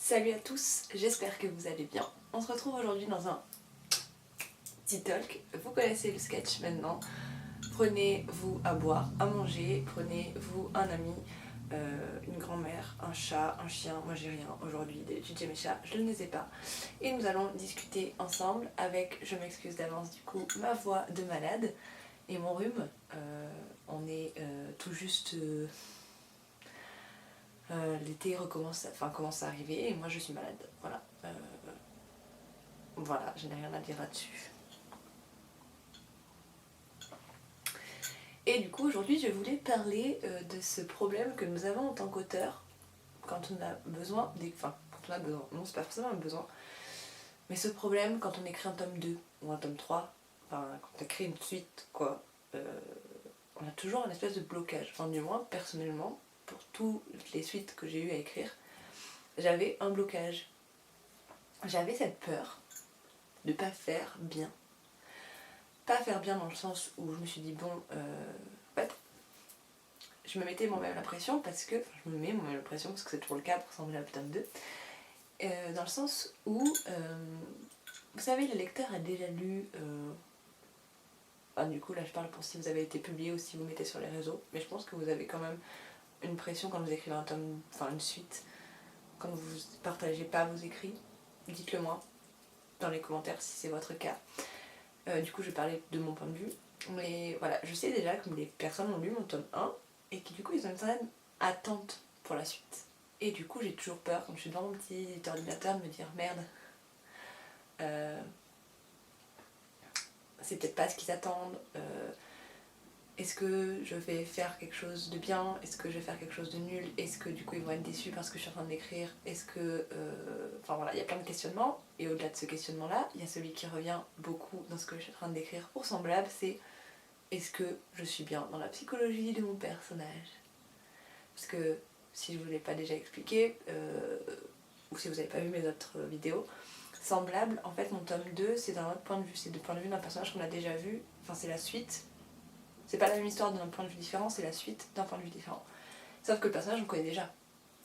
Salut à tous, j'espère que vous allez bien. On se retrouve aujourd'hui dans un petit talk. Vous connaissez le sketch maintenant. Prenez-vous à boire, à manger, prenez-vous un ami, une grand-mère, un chat, un chien. Moi j'ai rien aujourd'hui, d'habitude j'ai mes chats, je ne les ai pas. Et nous allons discuter ensemble avec, je m'excuse d'avance du coup, ma voix de malade et mon rhume. On est tout juste... l'été commence à arriver et moi je suis malade. Voilà. Voilà, je n'ai rien à dire là-dessus. Et du coup, aujourd'hui, je voulais parler de ce problème que nous avons en tant qu'auteur quand on a besoin, quand on a besoin, non, c'est pas forcément un besoin, mais ce problème quand on écrit un tome 2 ou un tome 3, enfin, quand on écrit une suite, quoi, on a toujours une espèce de blocage. Enfin, du moins, personnellement, pour toutes les suites que j'ai eu à écrire, j'avais un blocage. J'avais cette peur de pas faire bien. Pas faire bien dans le sens où je me suis dit, bon, en fait, je me mettais moi-même la pression parce que, je me mets moi-même la pression parce que c'est toujours le cas pour Semblable tome 2, dans le sens où, vous savez, le lecteur a déjà lu, du coup là je parle pour si vous avez été publié ou si vous mettez sur les réseaux, mais je pense que vous avez quand même une pression quand vous écrivez un tome, enfin une suite, quand vous partagez pas vos écrits, dites-le moi dans les commentaires si c'est votre cas. Du coup je vais parler de mon point de vue, mais voilà, je sais déjà que les personnes ont lu mon tome 1 et qui du coup ils ont une certaine attente pour la suite. Et du coup j'ai toujours peur quand je suis devant mon petit ordinateur de me dire merde, c'est peut-être pas ce qu'ils attendent, est-ce que je vais faire quelque chose de bien, est-ce que je vais faire quelque chose de nul, est-ce que du coup ils vont être déçus parce que je suis en train d'écrire, est-ce que... Enfin voilà, il y a plein de questionnements, et au-delà de ce questionnement là, il y a celui qui revient beaucoup dans ce que je suis en train d'écrire pour Semblable, c'est est-ce que je suis bien dans la psychologie de mon personnage? Parce que si je ne vous l'ai pas déjà expliqué, ou si vous n'avez pas vu mes autres vidéos, Semblable, en fait mon tome 2 c'est d'un autre point de vue, c'est du point de vue d'un personnage qu'on a déjà vu, enfin c'est la suite, c'est pas la même histoire d'un point de vue différent, c'est la suite d'un point de vue différent. Sauf que le personnage on le connaît déjà,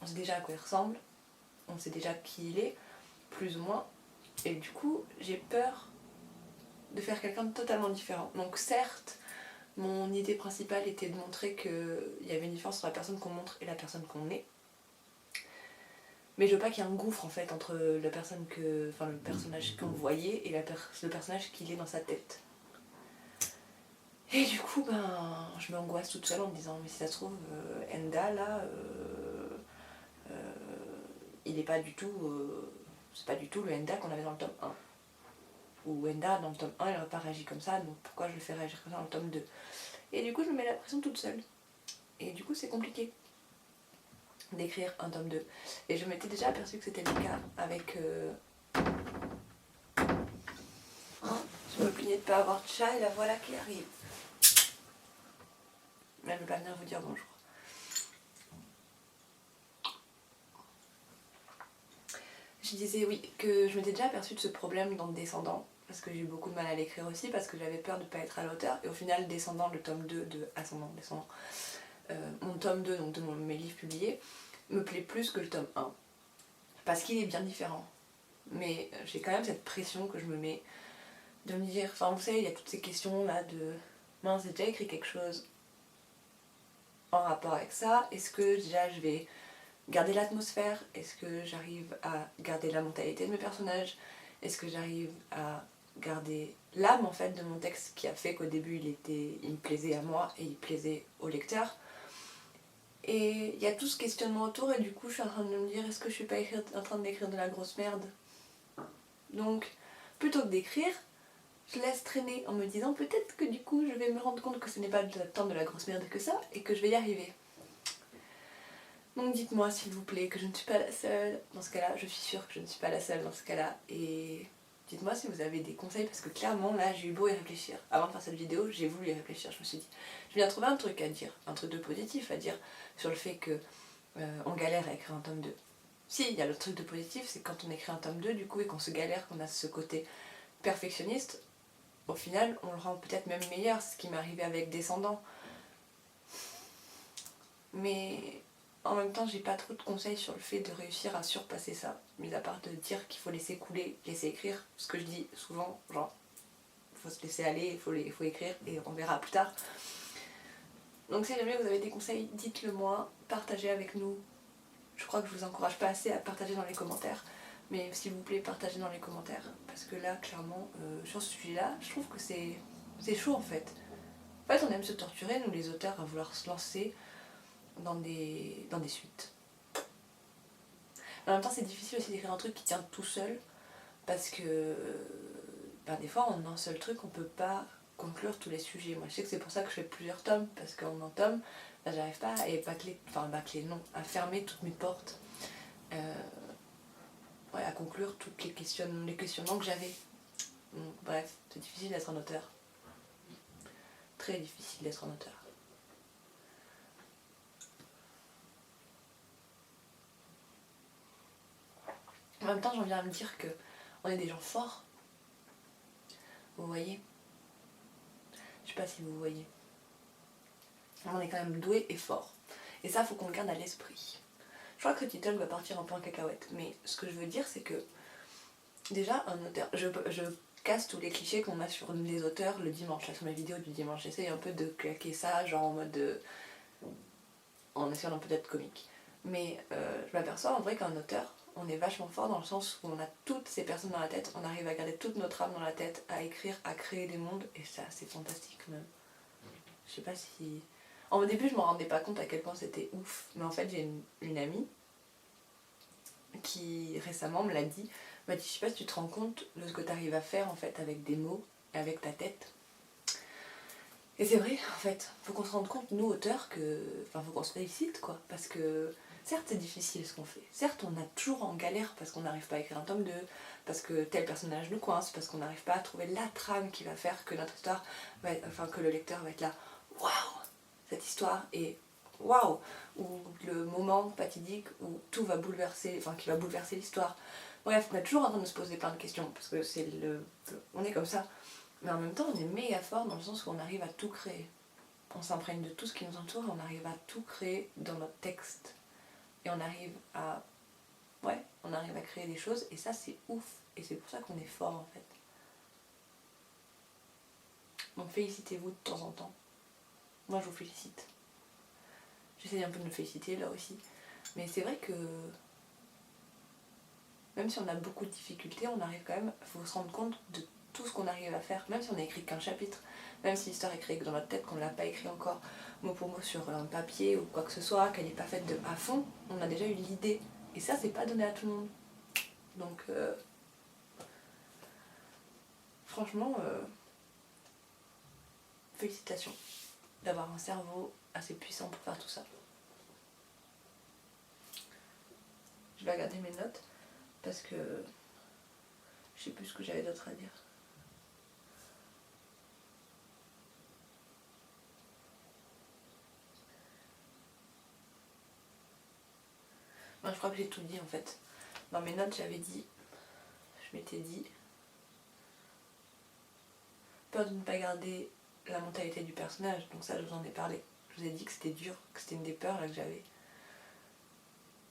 on sait déjà à quoi il ressemble, on sait déjà qui il est, plus ou moins, et du coup j'ai peur de faire quelqu'un de totalement différent. Donc certes, mon idée principale était de montrer qu'il y avait une différence entre la personne qu'on montre et la personne qu'on est. Mais je veux pas qu'il y ait un gouffre en fait entre la personne le personnage qu'on voyait et le personnage qu'il est dans sa tête. Et du coup, je m'angoisse toute seule en me disant, mais si ça se trouve, Enda là, il est pas du tout, c'est pas du tout le Enda qu'on avait dans le tome 1. Ou Enda dans le tome 1 il n'aurait pas réagi comme ça, donc pourquoi je le fais réagir comme ça dans le tome 2? Et du coup, je me mets la pression toute seule. Et du coup, c'est compliqué d'écrire un tome 2. Et je m'étais déjà aperçue que c'était le cas avec... je me plaignais de ne pas avoir de chat et la voilà qui arrive. Mais elle ne veut pas venir vous dire bonjour. Je disais oui, que je m'étais déjà aperçue de ce problème dans le Descendant, parce que j'ai eu beaucoup de mal à l'écrire aussi, parce que j'avais peur de ne pas être à la hauteur. Et au final, Descendant, le tome 2 de Ascendant, Descendant, mon tome 2, donc de mes livres publiés, me plaît plus que le tome 1. Parce qu'il est bien différent. Mais j'ai quand même cette pression que je me mets de me dire, enfin vous savez, il y a toutes ces questions là de mince, j'ai déjà écrit quelque chose en rapport avec ça, est-ce que déjà je vais garder l'atmosphère, est-ce que j'arrive à garder la mentalité de mes personnages, est-ce que j'arrive à garder l'âme en fait de mon texte qui a fait qu'au début il me plaisait à moi et il plaisait au lecteur. Et il y a tout ce questionnement autour et du coup je suis en train de me dire est-ce que je suis pas en train d'écrire de la grosse merde. Donc plutôt que d'écrire, je laisse traîner en me disant peut-être que du coup je vais me rendre compte que ce n'est pas tant de la grosse merde que ça et que je vais y arriver. Donc dites-moi s'il vous plaît que je ne suis pas la seule dans ce cas-là, je suis sûre que je ne suis pas la seule dans ce cas-là, et dites-moi si vous avez des conseils parce que clairement là j'ai eu beau y réfléchir. Avant de faire cette vidéo j'ai voulu y réfléchir, je me suis dit je viens trouver un truc à dire, un truc de positif à dire sur le fait que on galère à écrire un tome 2. Si, il y a le truc de positif, c'est quand on écrit un tome 2 du coup et qu'on se galère, qu'on a ce côté perfectionniste, au final on le rend peut-être même meilleur, c'est ce qui m'est arrivé avec Descendant. Mais en même temps, j'ai pas trop de conseils sur le fait de réussir à surpasser ça, mis à part de dire qu'il faut laisser couler, laisser écrire, ce que je dis souvent, genre, faut se laisser aller, il faut écrire et on verra plus tard. Donc si jamais vous avez des conseils, dites-le moi, partagez avec nous. Je crois que je vous encourage pas assez à partager dans les commentaires, mais s'il vous plaît, partagez dans les commentaires, parce que là, clairement, sur ce sujet-là, je trouve que c'est chaud en fait. En fait, on aime se torturer, nous les auteurs, à vouloir se lancer dans des suites. Mais en même temps, c'est difficile aussi d'écrire un truc qui tient tout seul, parce que des fois, en un seul truc, on peut pas conclure tous les sujets. Moi, je sais que c'est pour ça que je fais plusieurs tomes, parce qu'en un tome, j'arrive pas à à fermer toutes mes portes, à conclure toutes les questionnements que j'avais. Donc, bref, c'est difficile d'être un auteur. Très difficile d'être un auteur. En même temps, j'en viens à me dire que on est des gens forts. Vous voyez? Je sais pas si vous voyez. On est quand même doué et fort. Et ça, faut qu'on le garde à l'esprit. Je crois que ce title va partir un peu en cacahuète. Mais ce que je veux dire, c'est que déjà, un auteur... Je casse tous les clichés qu'on a sur les auteurs le dimanche. Là, sur mes vidéos du dimanche, j'essaye un peu de claquer ça, genre en mode... en essayant un peu d'être comique. Mais je m'aperçois en vrai qu'un auteur, on est vachement fort dans le sens où on a toutes ces personnes dans la tête, on arrive à garder toute notre âme dans la tête, à écrire, à créer des mondes, et ça, c'est fantastique quand même. Je sais pas si... Au début, je me rendais pas compte à quel point c'était ouf, mais en fait, j'ai une amie qui récemment me l'a dit, m'a dit, je sais pas si tu te rends compte de ce que tu arrives à faire en fait avec des mots et avec ta tête. Et c'est vrai, en fait, faut qu'on se rende compte, nous auteurs, que... Enfin, faut qu'on se félicite, quoi, parce que... Certes, c'est difficile ce qu'on fait. Certes, on est toujours en galère parce qu'on n'arrive pas à écrire un tome 2, parce que tel personnage nous coince, parce qu'on n'arrive pas à trouver la trame qui va faire que notre histoire va être... Enfin, que le lecteur va être là, waouh, cette histoire est waouh, ou le moment fatidique où tout va bouleverser, enfin, qui va bouleverser l'histoire. Bref, on est toujours en train de se poser plein de questions, parce que c'est le... On est comme ça. Mais en même temps, on est méga fort dans le sens où on arrive à tout créer. On s'imprègne de tout ce qui nous entoure et on arrive à tout créer dans notre texte. Et on arrive à... Ouais, on arrive à créer des choses et ça c'est ouf. Et c'est pour ça qu'on est fort en fait. Donc félicitez-vous de temps en temps. Moi je vous félicite. J'essaie un peu de me féliciter là aussi. Mais c'est vrai que... Même si on a beaucoup de difficultés, on arrive quand même... Il faut se rendre compte de tout ce qu'on arrive à faire. Même si on n'a écrit qu'un chapitre. Même si l'histoire est créée dans notre tête, qu'on ne l'a pas écrit encore mot pour mot sur un papier ou quoi que ce soit, qu'elle n'est pas faite à fond, on a déjà eu l'idée. Et ça, c'est pas donné à tout le monde. Donc, franchement, félicitations d'avoir un cerveau assez puissant pour faire tout ça. Je vais regarder mes notes parce que je sais plus ce que j'avais d'autre à dire. Non, je crois que j'ai tout dit en fait. Dans mes notes, je m'étais dit, peur de ne pas garder la mentalité du personnage, donc ça je vous en ai parlé. Je vous ai dit que c'était dur, que c'était une des peurs là que j'avais.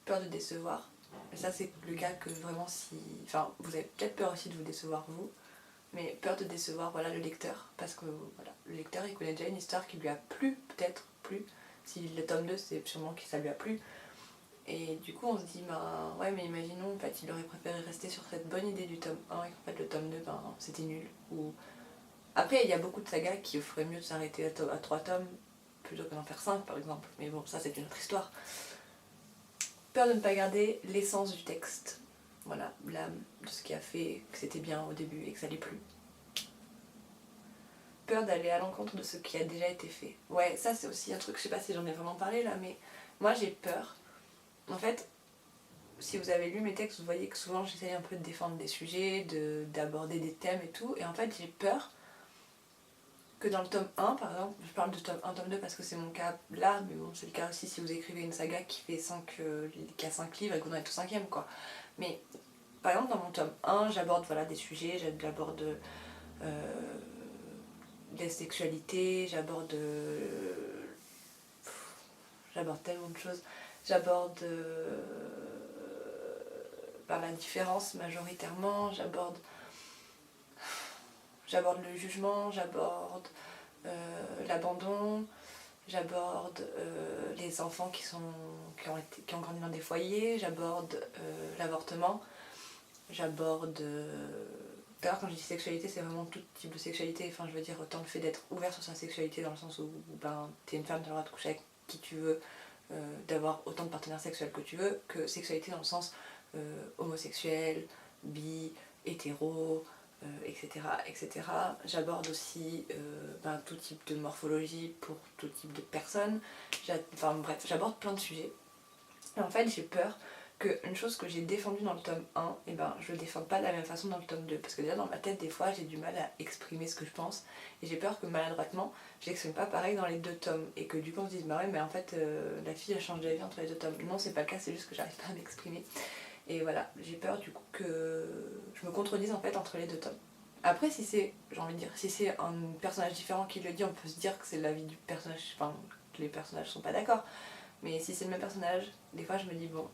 Peur de décevoir. Et ça c'est le gars que vraiment si... Enfin, vous avez peut-être peur aussi de vous décevoir vous, mais peur de décevoir voilà, le lecteur, parce que voilà, le lecteur il connaît déjà une histoire qui lui a plu, peut-être plu. Si le tome 2 c'est sûrement que ça lui a plu. Et du coup on se dit, ben ouais mais imaginons en fait il aurait préféré rester sur cette bonne idée du tome 1 et qu'en fait le tome 2 ben c'était nul. Ou... Après il y a beaucoup de sagas qui feraient mieux de s'arrêter à 3 tomes plutôt que d'en faire 5 par exemple. Mais bon ça c'est une autre histoire. Peur de ne pas garder l'essence du texte. Voilà, l'âme de ce qui a fait que c'était bien au début et que ça l'est plus. Peur d'aller à l'encontre de ce qui a déjà été fait. Ouais, ça c'est aussi un truc, je sais pas si j'en ai vraiment parlé là, mais moi j'ai peur. En fait, si vous avez lu mes textes, vous voyez que souvent j'essaye un peu de défendre des sujets, d'aborder des thèmes et tout, et en fait j'ai peur que dans le tome 1 par exemple, je parle de tome 1, tome 2 parce que c'est mon cas là, mais bon c'est le cas aussi si vous écrivez une saga qui a 5 livres et que vous en êtes au 5e quoi. Mais par exemple dans mon tome 1 j'aborde voilà, des sujets, j'aborde la sexualité, j'aborde j'aborde tellement de choses. J'aborde la différence majoritairement, j'aborde le jugement, j'aborde l'abandon, j'aborde les enfants qui ont grandi dans des foyers, j'aborde l'avortement, j'aborde... D'ailleurs quand je dis sexualité, c'est vraiment tout type de sexualité, enfin je veux dire autant le fait d'être ouvert sur sa sexualité dans le sens où t'es une femme, t'as le droit de coucher avec qui tu veux, d'avoir autant de partenaires sexuels que tu veux, que sexualité dans le sens homosexuel, bi, hétéro, etc. etc. J'aborde aussi tout type de morphologie pour tout type de personnes. Enfin bref, j'aborde plein de sujets. Et en fait, j'ai peur qu'une chose que j'ai défendue dans le tome 1, je le défende pas de la même façon dans le tome 2. Parce que déjà dans ma tête, des fois, j'ai du mal à exprimer ce que je pense. Et j'ai peur que maladroitement, je l'exprime pas pareil dans les deux tomes. Et que du coup, on se dise, bah ouais, mais en fait, la fille, elle change d'avis entre les deux tomes. Non, c'est pas le cas, c'est juste que j'arrive pas à m'exprimer. Et voilà, j'ai peur du coup que je me contredise en fait entre les deux tomes. Après, si c'est, j'ai envie de dire, si c'est un personnage différent qui le dit, on peut se dire que c'est l'avis du personnage, enfin, que les personnages sont pas d'accord. Mais si c'est le même personnage, des fois je me dis bon,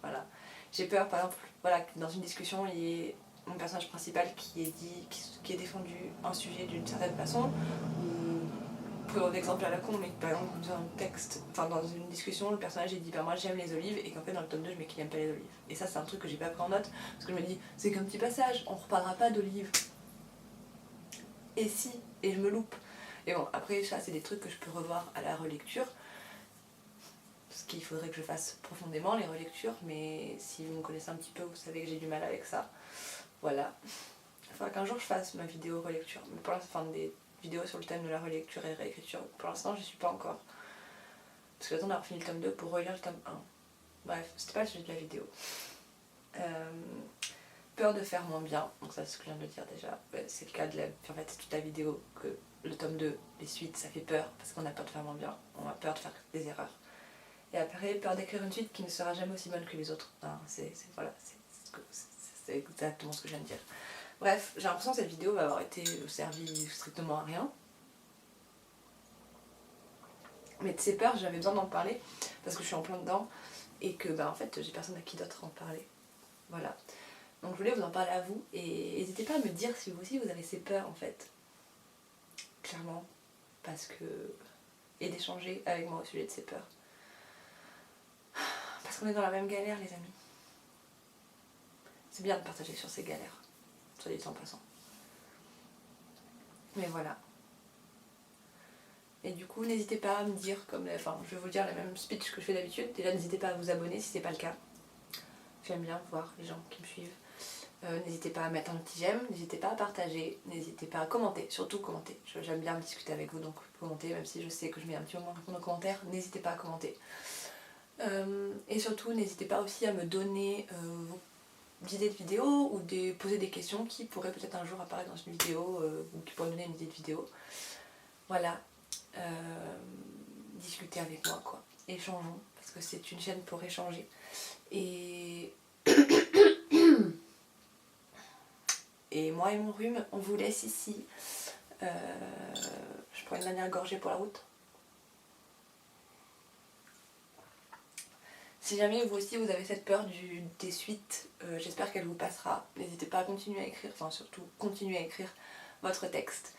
voilà. J'ai peur par exemple, voilà, que dans une discussion, il y ait mon personnage principal qui ait défendu un sujet d'une certaine façon, ou prenons un exemple à la con, mais par exemple dans un texte, enfin dans une discussion, le personnage il dit bah moi j'aime les olives, et qu'en fait dans le tome 2 je mets qu'il aime pas les olives. Et ça c'est un truc que j'ai pas pris en note, parce que je me dis c'est qu'un petit passage, on reparlera pas d'olives. Et si, et je me loupe. Et bon, après ça c'est des trucs que je peux revoir à la relecture, ce qu'il faudrait que je fasse profondément, les relectures, mais si vous me connaissez un petit peu, vous savez que j'ai du mal avec ça. Voilà. Il faudra qu'un jour je fasse ma vidéo relecture, mais pour l'instant, des vidéos sur le thème de la relecture et réécriture. Pour l'instant, j'y suis pas encore. Parce que j'attends d'avoir fini le tome 2 pour relire le tome 1. Bref, c'était pas le sujet de la vidéo. Peur de faire moins bien, donc ça c'est ce que je viens de dire déjà. C'est le cas de en fait, c'est toute la vidéo que le tome 2, les suites, ça fait peur parce qu'on a peur de faire moins bien, on a peur de faire des erreurs. Et après, peur d'écrire une suite qui ne sera jamais aussi bonne que les autres. Enfin, c'est exactement ce que je viens de dire. Bref, j'ai l'impression que cette vidéo va avoir été servie strictement à rien. Mais de ces peurs, j'avais besoin d'en parler parce que je suis en plein dedans et que en fait, j'ai personne à qui d'autre en parler. Voilà. Donc je voulais vous en parler à vous et n'hésitez pas à me dire si vous aussi vous avez ces peurs en fait. Clairement. Parce que... Et d'échanger avec moi au sujet de ces peurs. Parce qu'on est dans la même galère les amis. C'est bien de partager sur ces galères, soit dit en passant. Mais voilà. Et du coup, n'hésitez pas à me dire, je vais vous dire la même speech que je fais d'habitude. Déjà, n'hésitez pas à vous abonner si c'est pas le cas. J'aime bien voir les gens qui me suivent. N'hésitez pas à mettre un petit j'aime, n'hésitez pas à partager, n'hésitez pas à commenter, surtout commenter. J'aime bien discuter avec vous, donc commentez, même si je sais que je mets un petit moment à répondre aux commentaires, n'hésitez pas à commenter. Et surtout, n'hésitez pas aussi à me donner vos idées de vidéos ou poser des questions qui pourraient peut-être un jour apparaître dans une vidéo ou qui pourraient me donner une idée de vidéo. Voilà. Discuter avec moi quoi. Échangeons, parce que c'est une chaîne pour échanger. Et... et moi et mon rhume, on vous laisse ici. Je prends une dernière gorgée pour la route. Si jamais vous aussi vous avez cette peur des suites, j'espère qu'elle vous passera. N'hésitez pas à continuer à écrire, enfin surtout continuer à écrire votre texte.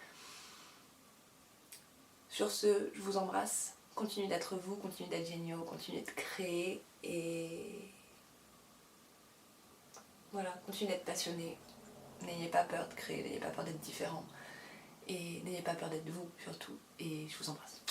Sur ce, je vous embrasse. Continuez d'être vous, continuez d'être géniaux, continuez de créer et voilà, continuez d'être passionnés. N'ayez pas peur de créer, n'ayez pas peur d'être différent et n'ayez pas peur d'être vous surtout. Et je vous embrasse.